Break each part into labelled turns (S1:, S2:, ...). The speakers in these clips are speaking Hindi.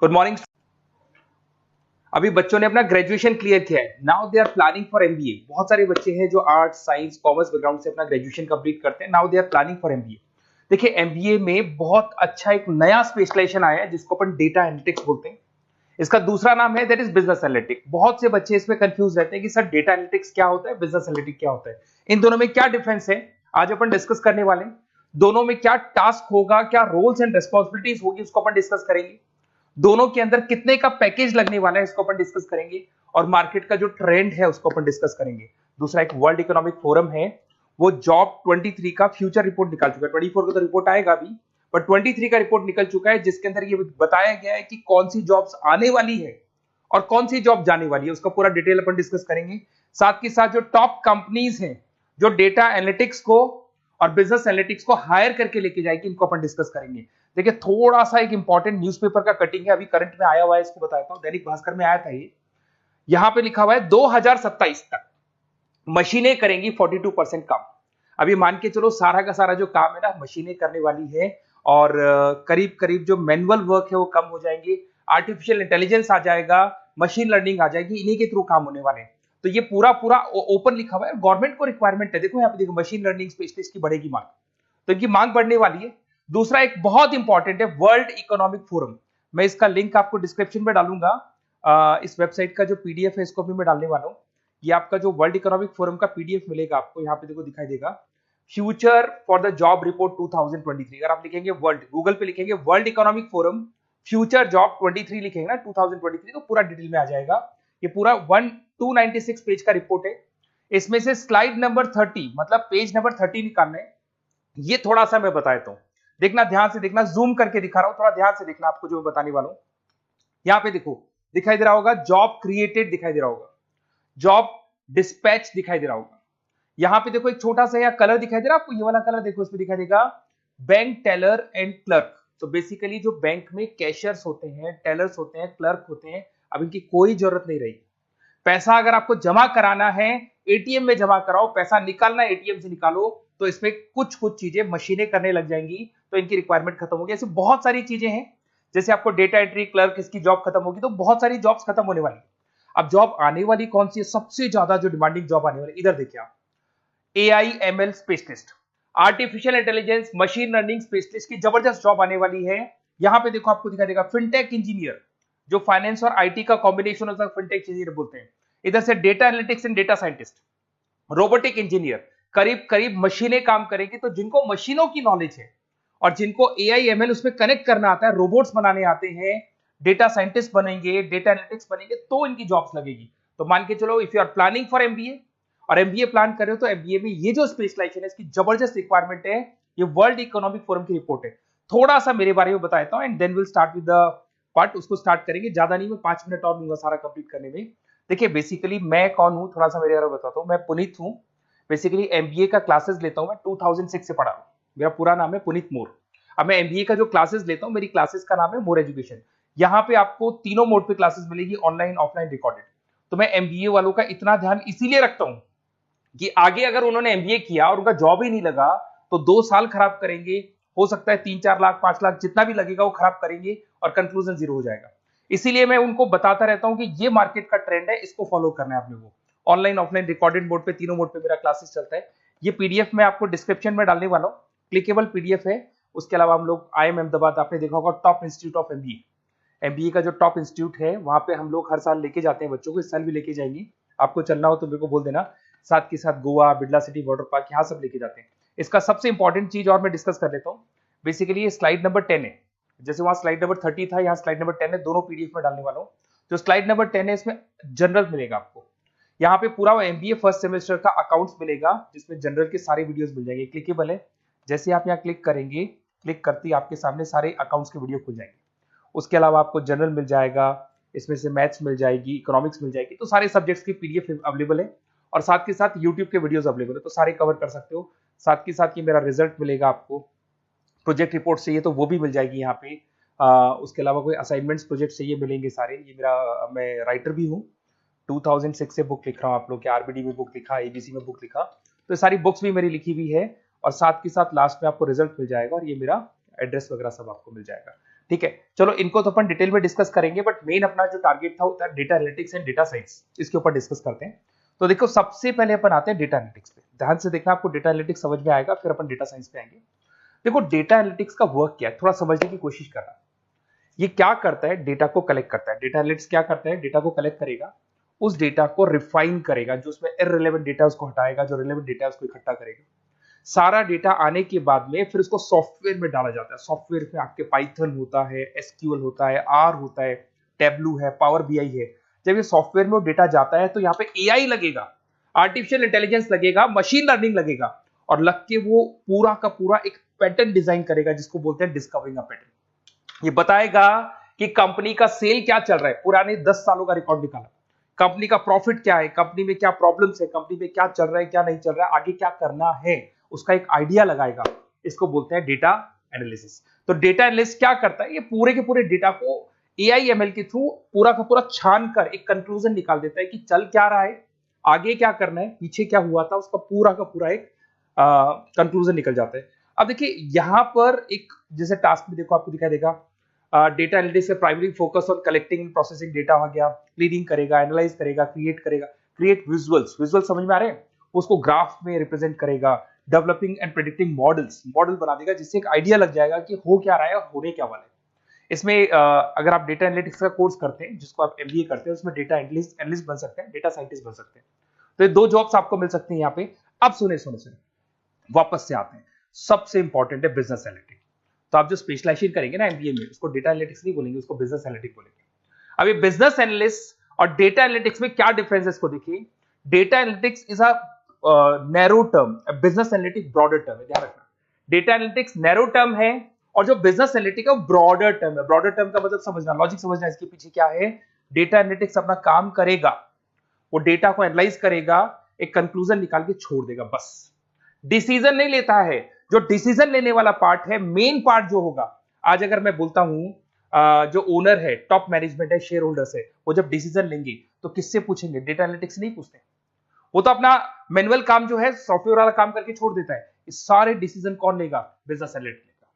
S1: Good morning. अभी बच्चों ने अपना ग्रेजुएशन क्लियर किया है, now they are planning for MBA. बहुत सारे बच्चे हैं जो आर्ट्स, साइंस, कॉमर्स बैकग्राउंड से अपना ग्रेजुएशन कंप्लीट करते हैं, now they are planning for MBA. देखिए एमबीए में बहुत अच्छा एक नया स्पेशलाइजेशन आया है जिसको अपन डेटा एनालिटिक्स बोलते हैं। इसका दूसरा नाम है दैट इज बिजनेस एनालिटिक्स। बहुत से बच्चे इसमें कंफ्यूज रहते हैं कि सर डेटा एनालिटिक्स क्या होता है, बिजनेस एनालिटिक्स क्या होता है, इन दोनों में क्या डिफरेंस है, आज अपन डिस्कस करने वाले हैं। दोनों में क्या टास्क होगा, क्या रोल्स एंड रिस्पॉन्सिबिलिटीज होगी, उसको अपन डिस्कस करेंगे। दोनों के अंदर कितने का पैकेज लगने वाला है इसको अपन डिस्कस करेंगे, और मार्केट का जो ट्रेंड है उसको अपन डिस्कस करेंगे। दूसरा एक वर्ल्ड इकोनॉमिक फोरम है, वो जॉब 23 का फ्यूचर रिपोर्ट निकाल चुका है। 24 का तो रिपोर्ट आएगा अभी, पर 23 का रिपोर्ट निकल चुका है जिसके अंदर ये बताया गया है कि कौन सी जॉब्स आने वाली है और कौन सी जॉब जाने वाली है, उसका पूरा डिटेल अपन डिस्कस करेंगे। साथ के साथ जो टॉप कंपनीज हैं जो डेटा एनालिटिक्स को और बिजनेस एनालिटिक्स को हायर करके लेके जाएगी, इनको अपन डिस्कस करेंगे। देखिए थोड़ा सा एक इंपॉर्टेंट न्यूज़पेपर का कटिंग है, अभी करंट में आया हुआ है, इसको बताता हूं। दैनिक भास्कर में आया था ये, यहां पे लिखा हुआ है 2027 तक मशीनें करेंगी 42% काम। अभी मान के चलो सारा का सारा जो काम है ना मशीनें करने वाली है, और करीब करीब जो मैनुअल वर्क है वो कम हो जाएंगे, आर्टिफिशियल इंटेलिजेंस आ जाएगा, मशीन लर्निंग आ जाएगी, इन्हीं के थ्रू काम होने वाले हैं। तो ये पूरा पूरा ओपन लिखा हुआ है, गवर्नमेंट को रिक्वायरमेंट है। देखो यहाँ पे देखो, मशीन लर्निंग स्पेशलिस्ट की बढ़ेगी मांग, तो इनकी मांग बढ़ने वाली है। दूसरा एक बहुत इंपॉर्टेंट है वर्ल्ड इकोनॉमिक फोरम, मैं इसका लिंक आपको डिस्क्रिप्शन में डालूंगा। इस वेबसाइट का जो पीडीएफ है इसको भी मैं डालने वाला हूँ। ये आपका जो वर्ल्ड इकोनॉमिक फोरम का पीडीएफ मिलेगा आपको, यहाँ पे देखो दिखाई देगा, future for the job report 2023। अगर आप लिखेंगे वर्ल्ड, गूगल पे लिखेंगे world economic forum future job 23 लिखेंगे ना 2023, तो पूरा डिटेल में आ जाएगा। ये पूरा 296 पेज का रिपोर्ट है। इसमें से स्लाइड नंबर 30 मतलब पेज नंबर 30 निकालना है। ये थोड़ा सा मैं बता देता हूं, देखना ध्यान से देखना, जूम करके दिखा रहा हूं, थोड़ा ध्यान से देखना आपको जो मैं बताने वाला हूं। यहां पे देखो दिखाई दे रहा होगा जॉब क्रिएटेड, दिखाई दे रहा होगा जॉब डिस्पैच, दिखाई दे रहा होगा। यहां पे देखो एक छोटा सा यहाँ कलर दिखाई दे रहा है आपको, ये वाला कलर देखो, इसमें दिखाई देगा बैंक टेलर एंड क्लर्क। तो बेसिकली जो बैंक में कैशियर्स होते हैं, टेलर्स होते हैं, क्लर्क होते हैं, अब इनकी कोई जरूरत नहीं रही। पैसा अगर आपको जमा कराना है एटीएम में जमा कराओ, पैसा निकालना है एटीएम से निकालो, तो इसमें कुछ कुछ चीजें मशीनें करने लग जाएंगी, तो इनकी रिक्वायरमेंट खत्म होगी। ऐसी बहुत सारी चीजें हैं, जैसे आपको डेटा एंट्री क्लर्क, इसकी जॉब खत्म होगी, तो बहुत सारी जॉब्स खत्म होने वाली। अब जॉब आने वाली कौन सी है, सबसे ज्यादा जो डिमांडिंग जॉब आने वाली, इधर देखिए आप, AI ML specialist, artificial intelligence machine learning specialist की जबरदस्त जॉब आने वाली है। यहां पे देखो आपको दिखाई देगा फिनटेक इंजीनियर, जो फाइनेंस और आईटी का कॉम्बिनेशन होता है, फिनटेक इंजीनियर बोलते हैं। इधर से data analytics and data scientist, robotic engineer, करीब करीब मशीनें काम करेंगी। तो जिनको मशीनों की नॉलेज है और जिनको एआई एमएल उसमें कनेक्ट करना आता है, रोबोट्स बनाने आते हैं, डेटा साइंटिस्ट बनेंगे, डेटा एनालिटिक्स बनेंगे, तो इनकी जॉब्स लगेगी। तो मान के चलो if you are planning for MBA और एमबीए प्लान कर रहे हो, तो एमबीए में ये जो स्पेशलाइजेशन है इसकी जबरदस्त रिक्वायरमेंट है। ये वर्ल्ड इकोनॉमिक फोरम की रिपोर्ट है। थोड़ा सा मेरे बारे में बताता हूं and then will start with the part. उसको स्टार्ट करेंगे, ज्यादा नहीं, मैं 5 मिनट और लूंगा सारा कंप्लीट करने में। देखिए बेसिकली मैं कौन हूं, थोड़ा सा मेरे बारे में बताता हूं। मैं पुनीत हूं, बेसिकली एमबीए का क्लासेस लेता हूं, मैं 2006 से पढ़ा हूं। मेरा पूरा नाम है पुनीत मोर। अब मैं एमबीए का जो क्लासेस लेता हूं, मेरी क्लासेस का नाम है मोर एजुकेशन। यहाँ पे आपको तीनों मोड पे क्लासेस मिलेगी, ऑनलाइन, ऑफलाइन, रिकॉर्डेड। तो मैं एमबीए वालों का इतना ध्यान इसीलिए रखता हूं कि आगे अगर उन्होंने एमबीए किया और उनका जॉब ही नहीं लगा, तो 2 साल खराब करेंगे, हो सकता है 3-4 लाख 5 लाख जितना भी लगेगा वो खराब करेंगे और कंक्लूजन जीरो हो जाएगा। इसीलिए मैं उनको बताता रहता हूं कि ये मार्केट का ट्रेंड है, इसको फॉलो करना है आपने। वो ऑनलाइन, ऑफलाइन, रिकॉर्डेड मोड पे, तीनों मोड पे मेरा क्लासेस चलता है। ये पीडीएफ मैं आपको डिस्क्रिप्शन में डालने वाला हूँ, क्लिकेबल पीडीएफ है। उसके अलावा हम लोग आईएम अहमदाबाद, आपने देखा होगा top institute of MBA, MBA का जो टॉप इंस्टीट्यूट है, वहां पे हम लोग हर साल लेके जाते हैं बच्चों को, इस साल भी लेके जाएंगे। आपको चलना हो तो मेरे को बोल देना। साथ के साथ Goa, Birla city water park, यहाँ सब लेके जाते हैं। इसका सबसे इंपॉर्टेंट चीज और मैं डिस्कस कर लेता हूँ। बेसिकली ये स्लाइड नंबर 10 है, जैसे वहां स्लाइड नंबर 30 था, यहाँ स्लाइड नंबर 10 है, दोनों पीडीएफ में डालने वाला हूँ। जो स्लाइड नंबर 10 है इसमें जनरल मिलेगा आपको। यहाँ पे पूरा एमबीए फर्स्ट सेमेस्टर का अकाउंट्स मिलेगा, जिसमें जनरल के सारे वीडियोस मिल जाएंगे, क्लिकेबल है। जैसे आप यहाँ क्लिक करेंगे, क्लिक करते ही आपके सामने सारे अकाउंट्स के वीडियो खुल जाएंगे। उसके अलावा आपको जनरल मिल जाएगा, इसमें से मैथ्स मिल जाएगी, इकोनॉमिक्स मिल जाएगी, तो सारे सब्जेक्ट्स की पीडीएफ अवेलेबल है। और साथ के साथ यूट्यूब के वीडियोस अवेलेबल है, तो सारे कवर कर सकते हो। साथ के साथ ये मेरा रिजल्ट मिलेगा आपको, प्रोजेक्ट रिपोर्ट चाहिए तो वो भी मिल जाएगी यहाँ पे। उसके अलावा कोई असाइनमेंट्स, प्रोजेक्ट चाहिए, मिलेंगे सारे। ये मेरा, मैं राइटर भी हूँ, 2006 से बुक लिख रहा हूँ। आप लोग के आरबीडी में बुक लिखा, एबीसी में बुक लिखा, तो सारी बुक्स भी मेरी लिखी हुई है। और साथ के साथ लास्ट में आपको रिजल्ट मिल जाएगा, और ये मेरा एड्रेस वगैरह सब आपको मिल जाएगा। ठीक है, चलो इनको तो अपन डिटेल में डिस्कस करेंगे, बट मेन अपना जो टारगेट था वो था data analytics and data science, इसके ऊपर डिस्कस करते हैं। तो देखो सबसे पहले अपन आते हैं डेटा एनालिटिक्स पे, ध्यान से देखना, आपको डेटा एनालिटिक्स समझ में आएगा, फिर अपन डेटा साइंस पे आएंगे। देखो डेटा एनालिटिक्स का वर्क क्या है, थोड़ा समझने की कोशिश करना। ये क्या करता है, डेटा को कलेक्ट करता है। डेटा एनालिटिक्स क्या करता है, डेटा को कलेक्ट करेगा, उस डेटा को रिफाइन करेगा, जो उसमें इररिलेवेंट डेटा उसको हटाएगा, जो रिलेवेंट डेटा उसको इकट्ठा करेगा। सारा डेटा आने के बाद में फिर उसको सॉफ्टवेयर में डाला जाता है। सॉफ्टवेयर में आपके पाइथन होता है, एसक्यूएल होता है, आर होता है, टेब्लू है, पावर बीआई है। जब ये सॉफ्टवेयर में डेटा जाता है तो यहाँ पे एआई लगेगा, आर्टिफिशियल इंटेलिजेंस लगेगा, मशीन लर्निंग लगेगा, और लग के वो पूरा का पूरा एक पैटर्न डिजाइन करेगा, जिसको बोलते हैं डिस्कवरिंग अ पैटर्न। ये बताएगा कि कंपनी का सेल क्या चल रहा है, पुराने 10 सालों का रिकॉर्ड निकाला, कंपनी का प्रॉफिट क्या है, कंपनी में क्या प्रॉब्लम्स है, कंपनी में क्या चल रहा है, क्या नहीं चल रहा है, आगे क्या करना है, उसका एक आइडिया लगाएगा। इसको बोलते हैं डेटा एनालिसिस। तो डेटा एनालिस्ट क्या करता है, ये पूरे के पूरे डेटा को एआई एमएल के थ्रू पूरा का पूरा छान कर एक कंक्लूजन निकाल देता है कि चल क्या रहा है, आगे क्या करना है, पीछे क्या हुआ था, उसका पूरा का पूरा एक कंक्लूजन निकल जाता है। अब देखिए यहां पर एक जैसे टास्क में देखो आपको दिखाई देगा, डेटा एनालिटिक्स का primary focus on collecting processing data हो गया, क्लीनिंग करेगा, एनालाइज करेगा, क्रिएट करेगा, क्रिएट विजुअल्स, विजुअल समझ में आ रहे हैं, उसको ग्राफ में रिप्रेजेंट करेगा, developing and predicting models, model बना देगा जिससे एक आइडिया लग जाएगा कि हो क्या रहा है और होने क्या वाला है। इसमें अगर आप डेटा एनालिटिक्स का कोर्स करते हैं, जिसको आप एमबीए करते हैं, उसमें डेटा एनालिस्ट बन सकते हैं, डेटा साइंटिस्ट बन सकते हैं। तो ये 2 जॉब्स आपको मिल सकती हैं यहाँ पे। अब सुने सुने सुने वापस से आते हैं, सबसे इंपॉर्टेंट है बिजनेस एनालिटिक्स। तो आप जो स्पेशलाइजेशन करेंगे ना एमबीए में, उसको डेटा एनालिटिक्स नहीं बोलेंगे, उसको बिजनेस एनालिटिक्स बोलेंगे। अब ये बिजनेस एनालिस्ट और डेटा एनालिटिक्स में क्या डिफरेंस है इसको देखिए। Data analytics is a narrow term, business analytics broader term है, ध्यान रखना। डेटा एनालिटिक्स नैरो टर्म है और जो बिजनेस एनालिटिक्स है वो ब्रॉडर टर्म है। ब्रॉडर टर्म का मतलब समझना, लॉजिक समझना, इसके पीछे क्या है। डेटा एनालिटिक्स अपना काम करेगा, वो डेटा को एनालाइज करेगा, एक कंक्लूजन निकाल के छोड़ देगा, बस। डिसीजन नहीं लेता है। जो डिसीजन लेने वाला पार्ट है, मेन पार्ट जो होगा, आज अगर मैं बोलता हूं जो ओनर है, टॉप मैनेजमेंट है, शेयर होल्डर्स है, वो जब डिसीजन लेंगे तो किससे पूछेंगे, डेटा एनालिटिक्स नहीं पूछते। वो तो अपना मैनुअल काम जो है, सॉफ्टवेयर वाला काम करके छोड़ देता है। इस सारे डिसीजन कौन लेगा, बिजनेस एनालिटिक्स लेगा।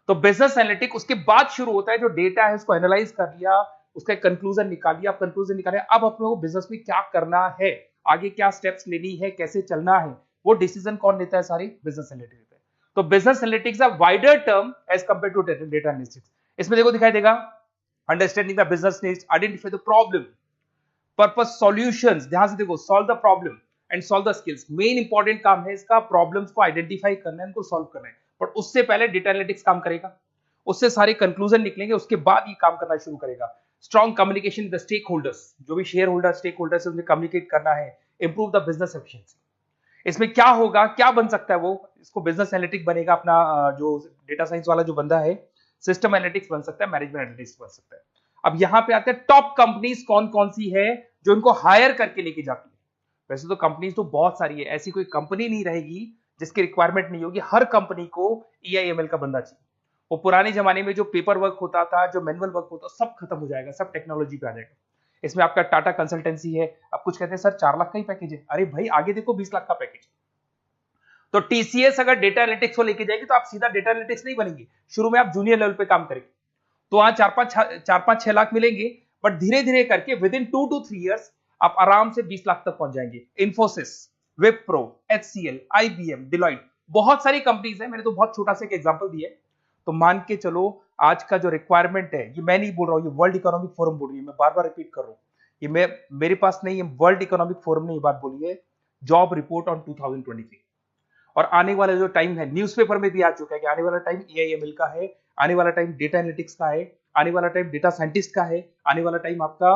S1: तो बिजनेस एनालिटिक्स उसके बाद शुरू होता है, जो डेटा है उसको एनालाइज कर लिया, उसका कंक्लूजन निकाल लिया, कंक्लूजन निकाले, अब अपने को बिजनेस में क्या करना है, आगे क्या स्टेप्स लेनी है, कैसे चलना है, वो डिसीजन कौन लेता है, सारी बिजनेस एनालिटिक्स लेता है। तो business analytics a wider term as compare to data analytics. इसमें देखो दिखाई देगा, understanding the business needs, identify the problem, purpose, solutions, ध्यान से देखो, solve the problem and solve the skills. Main important काम है इसका, प्रॉब्लम्स को आइडेंटिफाई करना है, उनको सॉल्व करना है, पर उससे पहले डेटा एनालिटिक्स काम करेगा, उससे सारे कंक्लूजन निकलेंगे, उसके बाद ये काम करना शुरू करेगा। Strong communication with the stakeholders, जो भी शेयर होल्डर स्टेक होल्डर से उन्हें कम्युनिकेट करना है, इंप्रूव द बिजनेस एफिशिएंसी। इसमें क्या होगा, क्या बन सकता है वो, इसको बिजनेस एनालिटिक बनेगा अपना जो डेटा साइंस वाला जो बंदा है, सिस्टम एनालिटिक्स बन सकता है, मैनेजमेंट एनालिटिक्स बन सकता है। अब यहां पे आते हैं टॉप कंपनीज कौन कौन सी है जो इनको हायर करके लेके जाती है। वैसे तो कंपनीज तो बहुत सारी है, ऐसी कोई कंपनी नहीं रहेगी जिसकी रिक्वायरमेंट नहीं होगी, हर कंपनी को ईआईएमएल का बंदा चाहिए। वो पुराने जमाने में जो पेपर वर्क होता था, जो मैनुअल वर्क होता, सब खत्म हो जाएगा, सब टेक्नोलॉजी पे आ जाएगा। इसमें आपका टाटा कंसल्टेंसी है, अब कुछ कहते हैं सर 4 लाख का ही पैकेज है, अरे भाई आगे देखो 20 लाख का पैकेज। तो टीसीएस अगर डेटा एनालिटिक्स को लेके जाएगी तो आप सीधा डेटा एनालिटिक्स नहीं बनेंगे, शुरू में आप जूनियर लेवल पे काम करेंगे, तो वहां 4-5-6 लाख मिलेंगे, बट धीरे धीरे करके विद इन 2 to 3 years आप आराम से 20 लाख तक पहुंच जाएंगे। Infosys, Wipro, HCL, IBM, Deloitte, बहुत सारी कंपनीज है, मैंने तो बहुत छोटा सा एक एग्जांपल दिया है। तो मान के चलो आज का जो रिक्वायरमेंट है, ये मैं नहीं बोल रहा हूं, ये वर्ल्ड इकोनॉमिक फोरम बोल रही है, मैं बार बार रिपीट कर रहा हूं, ये मैं मेरे पास नहीं, ये वर्ल्ड इकोनॉमिक फोरम ने ये बात बोली है, जॉब रिपोर्ट ऑन 2023। और आने वाला जो टाइम है, न्यूज़पेपर में भी आ चुका है कि आने वाला टाइम एआईएमएल का है, आने वाला टाइम डेटा एनालिटिक्स का है, आने वाला टाइम डेटा साइंटिस्ट का है, आने वाला टाइम आपका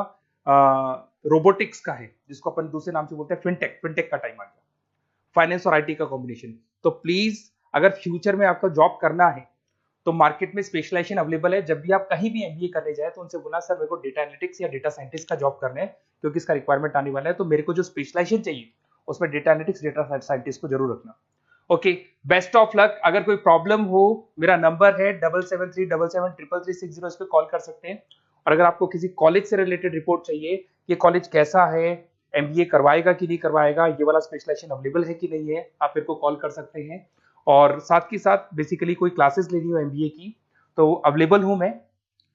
S1: रोबोटिक्स का है, जिसको अपन दूसरे नाम से बोलते हैं फिनटेक, फिनटेक का टाइम आ गया, फाइनेंस और आईटी का कॉम्बिनेशन। तो प्लीज अगर फ्यूचर में आपको जॉब करना है तो मार्केट में स्पेशलाइजेशन अवेलेबल है, जब भी आप कहीं भी एमबीए करने जाए तो उनसे बोलना सर मेरे को डेटा एनालिटिक्स या डेटा साइंटिस्ट का जॉब करना है, क्योंकि इसका रिक्वायरमेंट आने वाला है, तो मेरे को जो स्पेशलाइजेशन चाहिए उसमें डेटा एनालिटिक्स, डेटा साइंटिस्ट को जरूर रखना। Okay, best of luck. अगर कोई प्रॉब्लम हो, मेरा नंबर है 7737733360, इस पे कॉल कर सकते हैं। और अगर आपको किसी कॉलेज से रिलेटेड रिपोर्ट चाहिए, ये कॉलेज कैसा है, एमबीए करवाएगा कि नहीं करवाएगा, ये वाला स्पेशलाइजेशन अवेलेबल है कि नहीं है, आप मेरे को कॉल कर सकते हैं। और साथ ही साथ बेसिकली कोई क्लासेस लेनी हो एमबीए की तो अवेलेबल हूं मैं,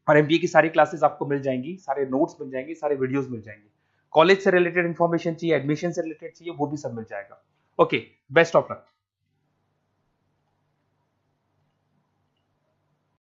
S1: और एमबीए की सारी क्लासेस आपको मिल जाएंगी, सारे नोट्स मिल जाएंगे, सारे वीडियोस मिल जाएंगे। कॉलेज से रिलेटेड इन्फॉर्मेशन चाहिए, एडमिशन से रिलेटेड चाहिए, वो भी सब मिल जाएगा। Okay, best of luck.